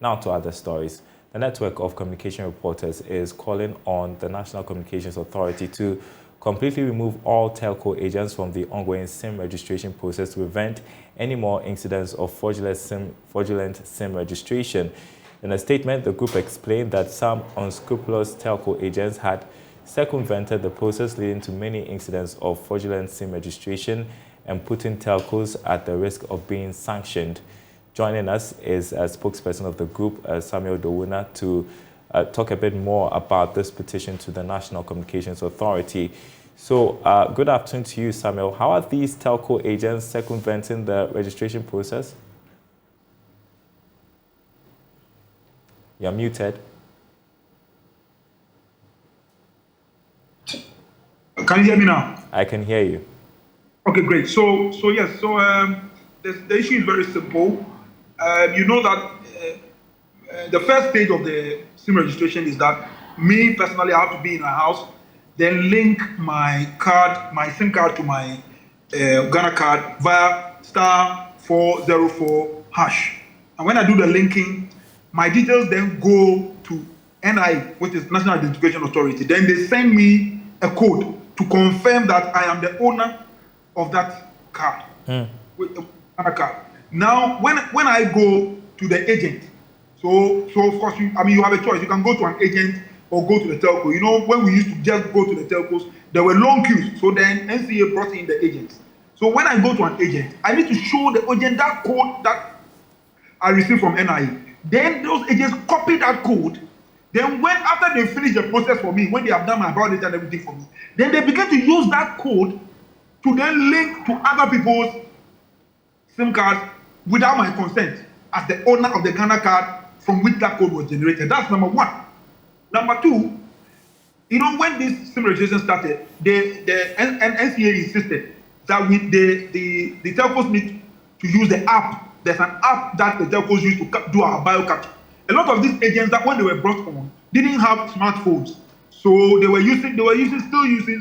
Now to other stories. The network of communication reporters is calling on the National Communications Authority to completely remove all telco agents from the ongoing SIM registration process to prevent any more incidents of fraudulent SIM registration. In a statement, the group explained that some unscrupulous telco agents had circumvented the process, leading to many incidents of fraudulent SIM registration and putting telcos at the risk of being sanctioned. Joining us is a spokesperson of the group, Samuel Dowuna, to talk a bit more about this petition to the National Communications Authority. So, good afternoon to you, Samuel. How are these telco agents circumventing the registration process? You're muted. Can you hear me now? I can hear you. Okay, great. So the issue is very simple. You know that the first stage of the SIM registration is that me personally, I have to be in a house, then link my SIM card to my Ghana card via *404#. And when I do the linking, my details then go to NI, which is National Identification Authority. Then they send me a code to confirm that I am the owner of that card. Card. Now, when I go to the agent, so of course, you have a choice. You can go to an agent or go to the telco. You know, when we used to just go to the telcos, there were long queues. So then NCA brought in the agents. So when I go to an agent, I need to show the agent that code that I received from NIA. Then those agents copy that code. Then after they finish the process for me, when they have done my about it and everything for me, then they begin to use that code to then link to other people's SIM cards without my consent as the owner of the Ghana card from which that code was generated. That's number one. Number two, you know, when this SIM registration started, the NCA insisted that the telcos need to use the app. There's an app that the telcos use to do our bio capture. A lot of these agents that when they were brought on didn't have smartphones, so they were still using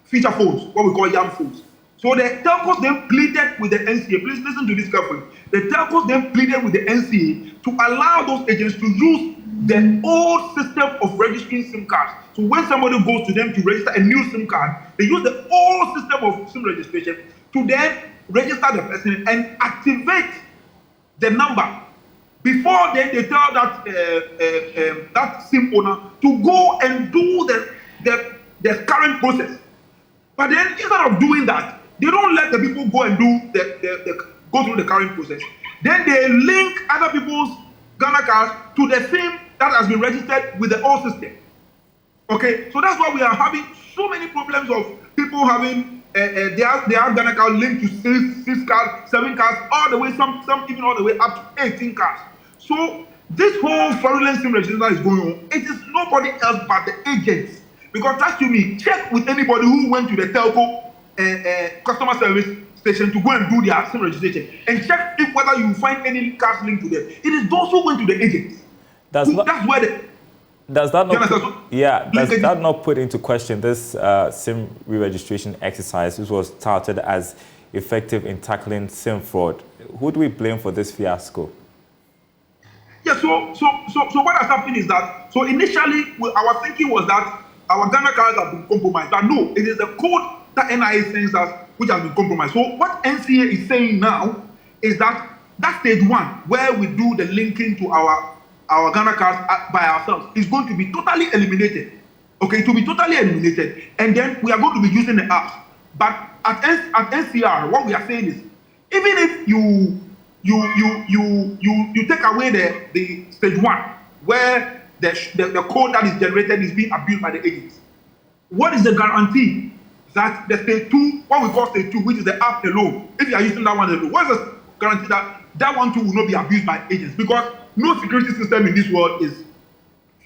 feature phones, what we call YAM phones. So the telcos then pleaded with the NCA. Please listen to this carefully. The telcos then pleaded with the NCA to allow those agents to use the old system of registering SIM cards. So when somebody goes to them to register a new SIM card, they use the old system of SIM registration to then register the person and activate the number. Before then, they tell that that SIM owner to go and do the current process. But then instead of doing that, they don't let the people go and do go through the current process. Then they link other people's Ghana cards to the SIM that has been registered with the old system. Okay, so that's why we are having so many problems of people having their Ghana card linked to 6 cards, 7 cards, all the way, some even all the way up to 18 cards. So this whole fraudulent SIM registration is going on. It is nobody else but the agents. Because trust you me, check with anybody who went to the telco customer service station to go and do their SIM registration and check if whether you find any cards linked to them. It is those who went to the agents. Does that not put into question this SIM re-registration exercise, which was touted as effective in tackling SIM fraud? Who do we blame for this fiasco? Yeah, so what has happened is that, so initially our thinking was that our Ghana cards have been compromised. But no, it is the code that NIA sends us which has been compromised. So what NCA is saying now is that stage one, where we do the linking to our Ghana cards by ourselves, is going to be totally eliminated. Okay, it will be totally eliminated. And then we are going to be using the apps. But at NCR, what we are saying is, even if you take away the stage one, where the code that is generated is being abused by the agents, what is the guarantee that the stage two, what we call stage two, which is the app alone, if you are using that one alone, what is the guarantee that that one too will not be abused by agents? Because no security system in this world is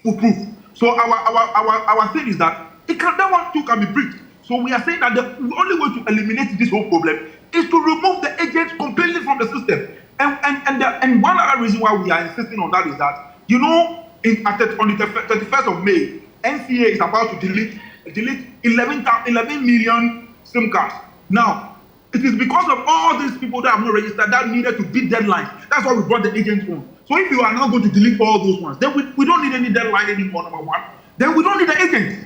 foolproof. So our thing is that that one too can be breached. So we are saying that the only way to eliminate this whole problem is to remove the agents completely from the system. And one other reason why we are insisting on that is that, you know, on the 31st of May, NCA is about to delete 11 million SIM cards. Now, It is because of all these people that have not registered that needed to beat deadlines. That's why we brought the agents on. So if you are now going to delete all those ones, then we don't need any deadline anymore, number one. Then we don't need the agents.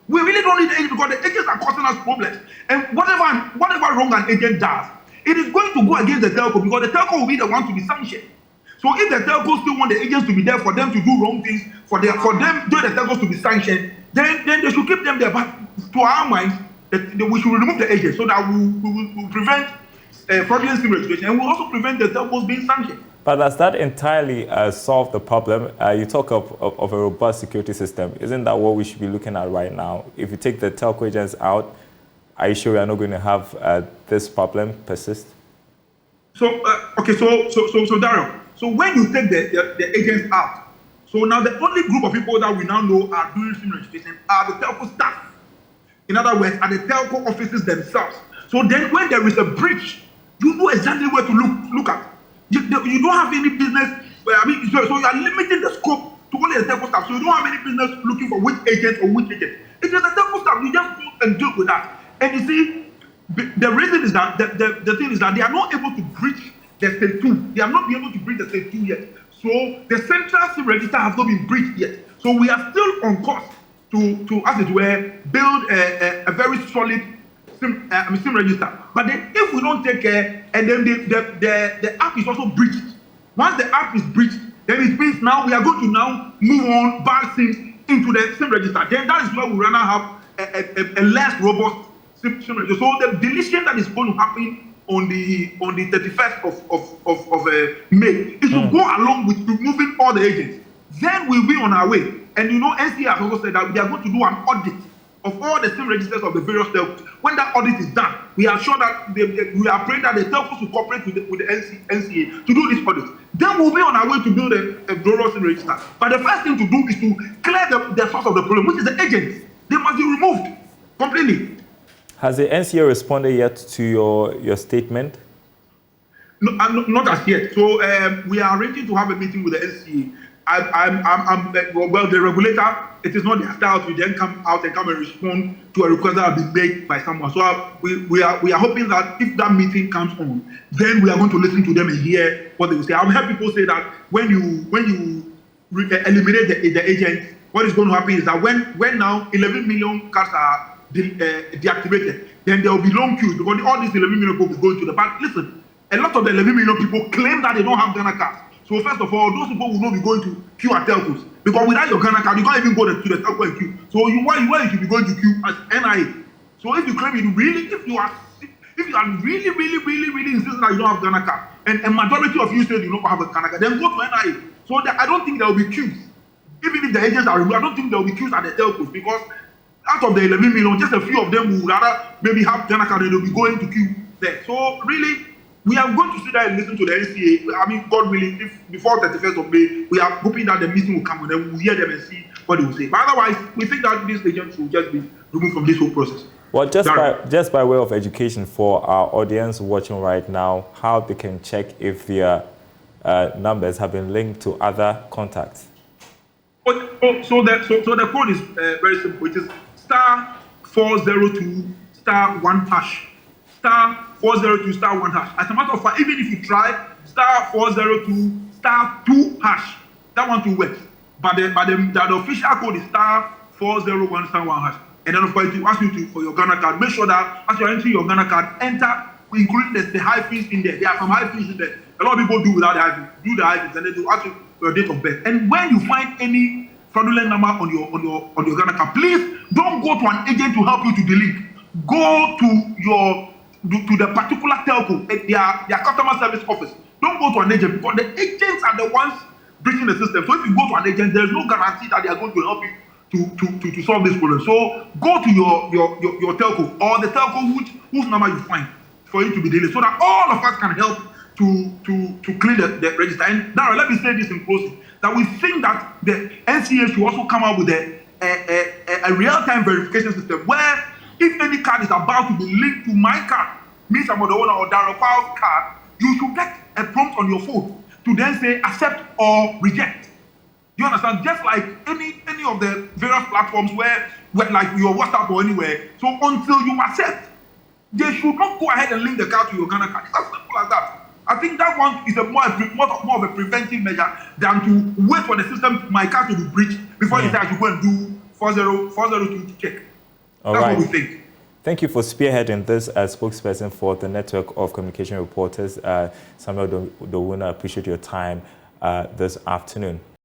We really don't need the agents because the agents are causing us problems. And whatever wrong an agent does, it is going to go against the telco because the telco will be the one to be sanctioned. So if the telcos still want the agents to be there for them to do wrong things, for them the telcos to be sanctioned, then they should keep them there. But to our minds, we should remove the agents so that we will prevent fraudulent SIM registration, and we'll also prevent the telcos being sanctioned. But does that entirely solve the problem? You talk of a robust security system. Isn't that what we should be looking at right now? If you take the telco agents out, are you sure we are not going to have this problem persist? So, Daryl, so when you take the agents out, so now the only group of people that we now know are doing SIM registration are the telco staff. In other words, are the telco offices themselves. So then when there is a breach, you know exactly where to look at. You don't have any business, so you are limiting the scope to only the telco staff. So you don't have any business looking for which agent or which agent. If there's a telco staff, you just go and deal with that. And you see, the reason is that, the thing is that they are not able to breach the state 2. They are not able to breach the state 2 yet. So the central SIM register has not been breached yet. So we are still on course to as it were, build a very solid SIM register. But then if we don't take care, and then the app is also breached. Once the app is breached, then it means now we are going to now move on bad SIMs into the SIM register. Then that is where we rather have a less robust SIM register. So the deletion that is going to happen on the 31st of May, it should go along with removing all the agents. Then we'll be on our way. And you know, NCR has also said that we are going to do an audit of all the SIM registers of the various telcos. When that audit is done, we are sure that we are praying that the telcos will cooperate with the NCA to do this audit. Then we'll be on our way to build a global SIM register. But the first thing to do is to clear the source of the problem, which is the agents. They must be removed completely. Has the NCA responded yet to your statement? No, not as yet. So we are arranging to have a meeting with the NCA. Well, the regulator, it is not their style to then come out and respond to a request that has been made by someone. So we are hoping that if that meeting comes on, then we are going to listen to them and hear what they will say. I've heard people say that when you eliminate the agents, what is going to happen is that when now 11 million cards are deactivated, then there will be long queues because all these 11 million people will be going to the bank. Listen, a lot of the 11 million people claim that they don't have Ghana cards. So first of all, those people will not be going to queue at telcos because without your Ghana card, you can't even go to the telco and queue. So why you should be going to queue as NIA? So if you claim it really, if you are really insisting that you don't have Ghana card, and a majority of you say you don't have a Ghana card, then go to NIA. So I don't think there will be queues. Even if the agents are removed, I don't think there will be queues at the telcos because out of the 11 million, just a few of them will rather maybe have Ghana card and they'll be going to queue there. So really, we are going to sit there and listen to the NCA. I mean, God willing, if before 31st of May, we are hoping that the meeting will come and then we'll hear them and see what they will say. But otherwise, we think that these agents will just be removed from this whole process. Well, just by way of education for our audience watching right now, how they can check if their numbers have been linked to other contacts. So the code is very simple. It is *402*1#. *402*1#. As a matter of fact, even if you try *402*2#, that one will work. But the official code is *401*1#. And then of course, it asks you for your Ghana card. Make sure that as you're entering your Ghana card, enter including the hyphens in there. There are some hyphens in there. A lot of people do without the hyphens. Do the hyphens and then they ask you for your date of birth. And when you find any fraudulent number on your Ghana card, please don't go to an agent to help you to delete. Go to the particular telco, their customer service office. Don't go to an agent because the agents are the ones breaching the system. So if you go to an agent, there's no guarantee that they are going to help you to solve this problem. So go to your telco or the telco whose number you find for you to be deleted, so that all of us can help to clean the register. And now let me say this in closing, that we think that the NCA should also come up with a real-time verification system where if any card is about to be linked to my card, me, Samuel the owner, or Darrell Powell's card, you should get a prompt on your phone to then say accept or reject. You understand? Just like any of the various platforms where like your WhatsApp or anywhere. So until you accept, they should not go ahead and link the card to your Ghana card. It's as simple as that. I think that one is more of a preventive measure than to wait for the system, my card to be breached, before you say I should go and do 402 to check. That's what we think. Thank you for spearheading this as spokesperson for the Network of Communication Reporters. Samuel Dowuna, I appreciate your time this afternoon.